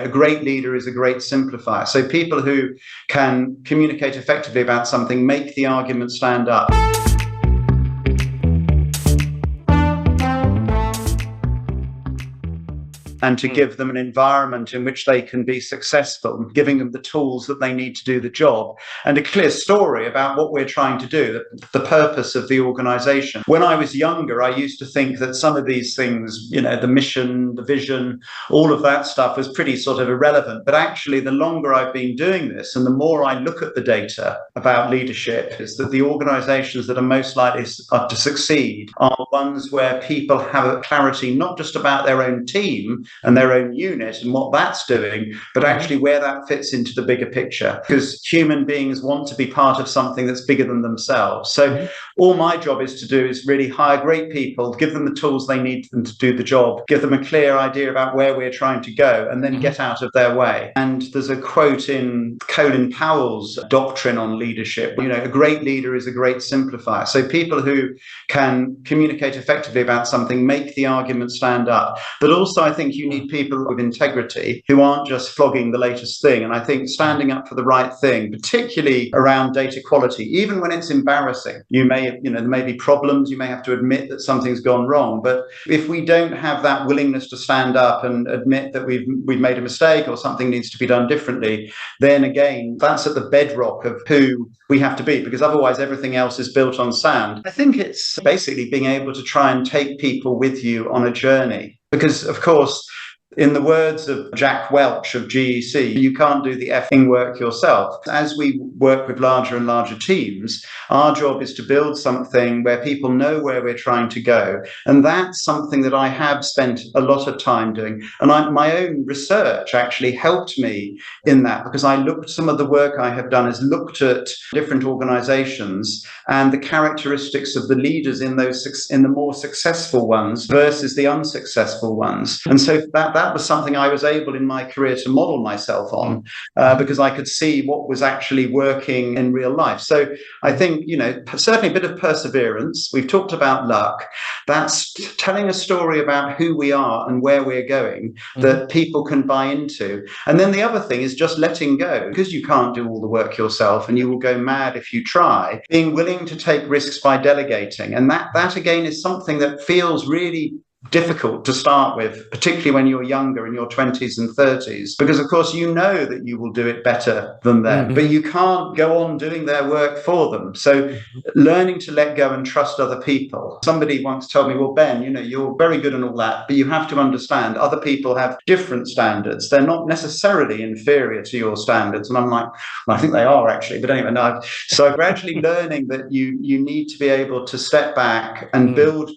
A great leader is a great simplifier. So people who can communicate effectively about something, make the argument stand up. And to give them an environment in which they can be successful, giving them the tools that they need to do the job, and a clear story about what we're trying to do, the purpose of the organization. When I was younger, I used to think that some of these things, the mission, the vision, all of that stuff was pretty sort of irrelevant. But actually, the longer I've been doing this and the more I look at the data about leadership, is that the organizations that are most likely to succeed are ones where people have a clarity not just about their own team and their own unit and what that's doing, but actually where that fits into the bigger picture. Because human beings want to be part of something that's bigger than themselves. So all my job is to do is really hire great people, give them the tools they need them to do the job, give them a clear idea about where we're trying to go, and then get out of their way. And there's a quote in Colin Powell's doctrine on leadership, a great leader is a great simplifier. So people who can communicate effectively about something, make the argument stand up. But also I think you need people with integrity who aren't just flogging the latest thing. And I think standing up for the right thing, particularly around data quality, even when it's embarrassing, there may be problems, you may have to admit that something's gone wrong. But if we don't have that willingness to stand up and admit that we've made a mistake or something needs to be done differently, then again, that's at the bedrock of who we have to be, because otherwise everything else is built on sand. I think it's basically being able to try and take people with you on a journey. Because, of course, in the words of Jack Welch of GEC, you can't do the effing work yourself. As we work with larger and larger teams, our job is to build something where people know where we're trying to go. And that's something that I have spent a lot of time doing. And my own research actually helped me in that, because some of the work I have done is looked at different organizations and the characteristics of the leaders in the more successful ones versus the unsuccessful ones. And so that was something I was able in my career to model myself on, because I could see what was actually working in real life. So I think, certainly a bit of perseverance. We've talked about luck. That's telling a story about who we are and where we're going that people can buy into. And then the other thing is just letting go, because you can't do all the work yourself and you will go mad if you try. Being willing to take risks by delegating. And that again is something that feels really difficult to start with, particularly when you're younger, in your 20s and 30s, because of course you know that you will do it better than them, but you can't go on doing their work for them. So learning to let go and trust other people. Somebody once told me, well, Ben, you're very good and all that, but you have to understand other people have different standards. They're not necessarily inferior to your standards. And I'm like, well, I think they are actually, but anyway, no. So gradually learning that you need to be able to step back and build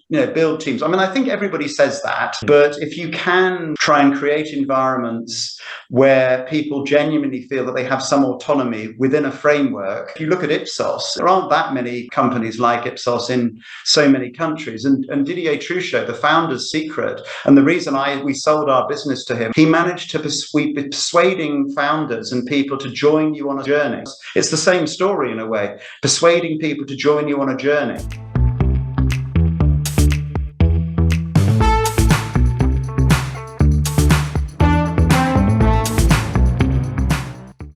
teams. I mean, I think everybody says that, but if you can try and create environments where people genuinely feel that they have some autonomy within a framework. If you look at IPSOS, there aren't that many companies like IPSOS in so many countries. And Didier Truchot, the founder's secret, and the reason we sold our business to him, he managed to persuading founders and people to join you on a journey. It's the same story in a way, persuading people to join you on a journey.